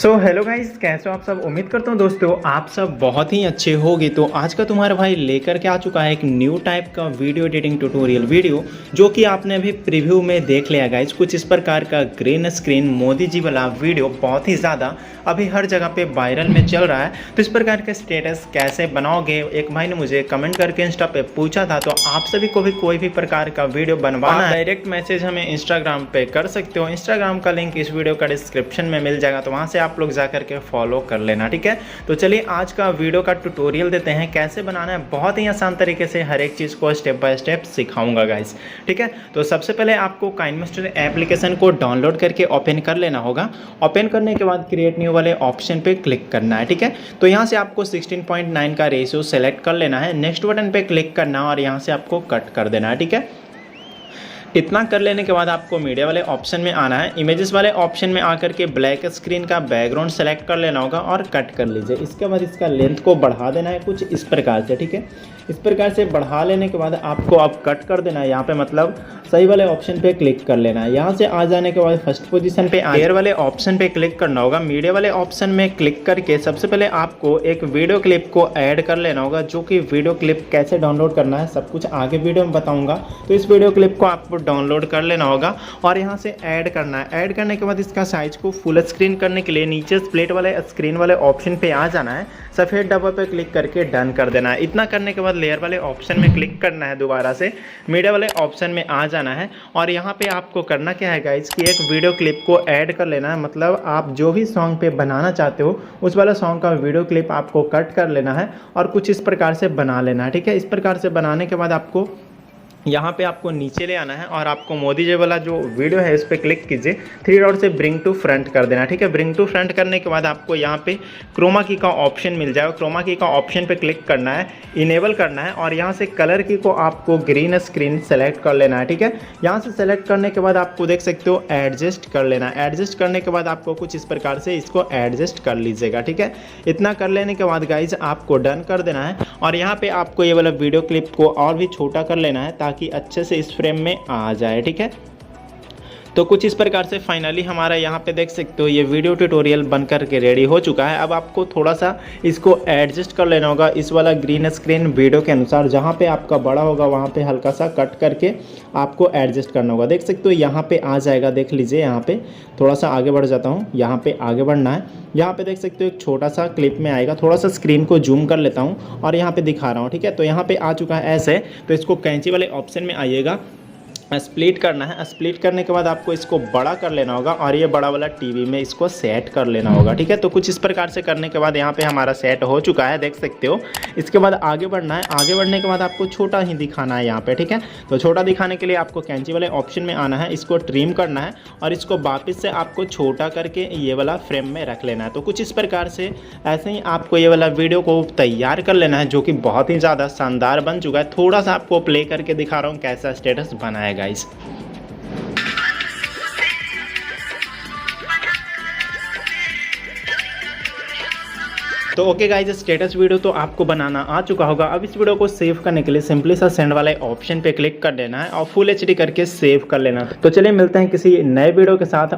Hello guys, कैसे हो आप सब। उम्मीद करता हूँ दोस्तों आप सब बहुत ही अच्छे होगे। तो आज का तुम्हारा भाई लेकर के आ चुका है एक न्यू टाइप का वीडियो एडिटिंग ट्यूटोरियल वीडियो, जो कि आपने अभी प्रीव्यू में देख लिया गाइस। कुछ इस प्रकार का ग्रीन स्क्रीन मोदी जी वाला वीडियो बहुत ही ज़्यादा अभी हर जगह पे वायरल में चल रहा है। तो इस प्रकार का स्टेटस कैसे बनाओगे, एक भाई ने मुझे कमेंट करके इंस्टा पे पूछा था। तो आप सभी को भी कोई भी प्रकार का वीडियो बनवाना है, डायरेक्ट मैसेज हमें इंस्टाग्राम पे कर सकते हो। इंस्टाग्राम का लिंक इस वीडियो का डिस्क्रिप्शन में मिल जाएगा, तो वहाँ से आप लोग जा करके फॉलो कर लेना, ठीक है। तो चलिए आज का वीडियो का ट्यूटोरियल देते हैं, कैसे बनाना है। बहुत ही आसान तरीके से हर एक चीज़ को स्टेप बाय स्टेप सिखाऊंगा गाइस, ठीक है। तो सबसे पहले आपको काइनमास्टर एप्लीकेशन को डाउनलोड करके ओपन कर लेना होगा। ओपन करने के बाद क्रिएट न्यू वाले ऑप्शन पे क्लिक करना है, ठीक है। तो यहाँ से आपको 16:9 का रेशियो सेलेक्ट कर लेना है। नेक्स्ट बटन पे क्लिक करना और यहाँ से आपको कट कर देना है, ठीक है। इतना कर लेने के बाद आपको मीडिया वाले ऑप्शन में आना है। इमेजेस वाले ऑप्शन में आकर के ब्लैक स्क्रीन का बैकग्राउंड सेलेक्ट कर लेना होगा और कट कर लीजिए। इसके बाद इसका लेंथ को बढ़ा देना है कुछ इस प्रकार से, ठीक है। इस प्रकार से बढ़ा लेने के बाद आपको अब कट कर देना है। यहाँ पे मतलब सही वाले ऑप्शन पे क्लिक कर लेना है। यहाँ से आ जाने के बाद फर्स्ट पोजीशन पे एयर वाले ऑप्शन पे क्लिक करना होगा। मीडिया वाले ऑप्शन में क्लिक करके सबसे पहले आपको एक वीडियो क्लिप को ऐड कर लेना होगा, जो कि वीडियो क्लिप कैसे डाउनलोड करना है सब कुछ आगे वीडियो में बताऊँगा। तो इस वीडियो क्लिप को आपको डाउनलोड कर लेना होगा और यहाँ से ऐड करना है। ऐड करने के बाद इसका साइज को फुल स्क्रीन करने के लिए नीचे स्प्लिट वाले स्क्रीन वाले ऑप्शन पे आ जाना है। सफ़ेद डब्बा पे क्लिक करके डन कर देना है। इतना करने के बाद लेयर वाले ऑप्शन में क्लिक करना है, दोबारा से मीडिया वाले ऑप्शन में आ जाना है और यहाँ पे आपको करना क्या है गाइस कि एक वीडियो क्लिप को ऐड कर लेना है। मतलब आप जो भी सॉन्ग पे बनाना चाहते हो उस वाला सॉन्ग का वीडियो क्लिप आपको कट कर लेना है और कुछ इस प्रकार से बना लेना है, ठीक है। इस प्रकार से बनाने के बाद आपको यहाँ पे आपको नीचे ले आना है और आपको मोदी जी वाला जो वीडियो है इस पर क्लिक कीजिए। 3 डॉट से ब्रिंग टू फ्रंट कर देना, ठीक है। ब्रिंग टू फ्रंट करने के बाद आपको यहाँ पे क्रोमा की का ऑप्शन मिल जाएगा। क्रोमा की का ऑप्शन पे क्लिक करना है, इनेबल करना है और यहाँ से कलर की को आपको ग्रीन स्क्रीन सेलेक्ट कर लेना है, ठीक है। यहाँ से सेलेक्ट करने के बाद आपको देख सकते हो एडजस्ट कर लेना है। एडजस्ट करने के बाद आपको कुछ इस प्रकार से इसको एडजस्ट कर लीजिएगा, ठीक है। इतना कर लेने के बाद गाइज आपको डन कर देना है और यहाँ पे आपको ये वाला वीडियो क्लिप को और भी छोटा कर लेना है ताकि अच्छे से इस फ्रेम में आ जाए, ठीक है। तो कुछ इस प्रकार से फाइनली हमारा यहाँ पे देख सकते हो ये वीडियो ट्यूटोरियल बन करके रेडी हो चुका है। अब आपको थोड़ा सा इसको एडजस्ट कर लेना होगा इस वाला ग्रीन स्क्रीन वीडियो के अनुसार। जहाँ पे आपका बड़ा होगा वहाँ पे हल्का सा कट करके आपको एडजस्ट करना होगा। देख सकते हो यहाँ पे आ जाएगा, देख लीजिए। यहाँ पे थोड़ा सा आगे बढ़ जाता हूँ, यहाँ पे आगे बढ़ना है। यहाँ पे देख सकते हो एक छोटा सा क्लिप में आएगा। थोड़ा सा स्क्रीन को जूम कर लेता हूँ और यहाँ पे दिखा रहा हूँ, ठीक है। तो यहाँ पे आ चुका है ऐसे। तो इसको कैंची वाले ऑप्शन में आइएगा, स्प्लिट करना है। स्प्लिट करने के बाद आपको इसको बड़ा कर लेना होगा और ये बड़ा वाला टीवी में इसको सेट कर लेना होगा, ठीक है। तो कुछ इस प्रकार से करने के बाद यहाँ पे हमारा सेट हो चुका है, देख सकते हो। इसके बाद आगे बढ़ना है। आगे बढ़ने के बाद आपको छोटा ही दिखाना है यहाँ पे, ठीक है। तो छोटा दिखाने के लिए आपको कैंची वाले ऑप्शन में आना है, इसको ट्रिम करना है और इसको वापस से आपको छोटा करके ये वाला फ्रेम में रख लेना है। तो कुछ इस प्रकार से ऐसे ही आपको ये वाला वीडियो को तैयार कर लेना है, जो कि बहुत ही ज़्यादा शानदार बन चुका है। थोड़ा सा आपको प्ले करके दिखा रहा हूँ कैसा स्टेटस बनाया गाइस। तो ओके गाइज, स्टेटस वीडियो तो आपको बनाना आ चुका होगा। अब इस वीडियो को सेव करने के लिए सिंपली सा सेंड वाले ऑप्शन पे क्लिक कर देना है और फुल एचडी करके सेव कर लेना। तो चलिए मिलते हैं किसी नए वीडियो के साथ।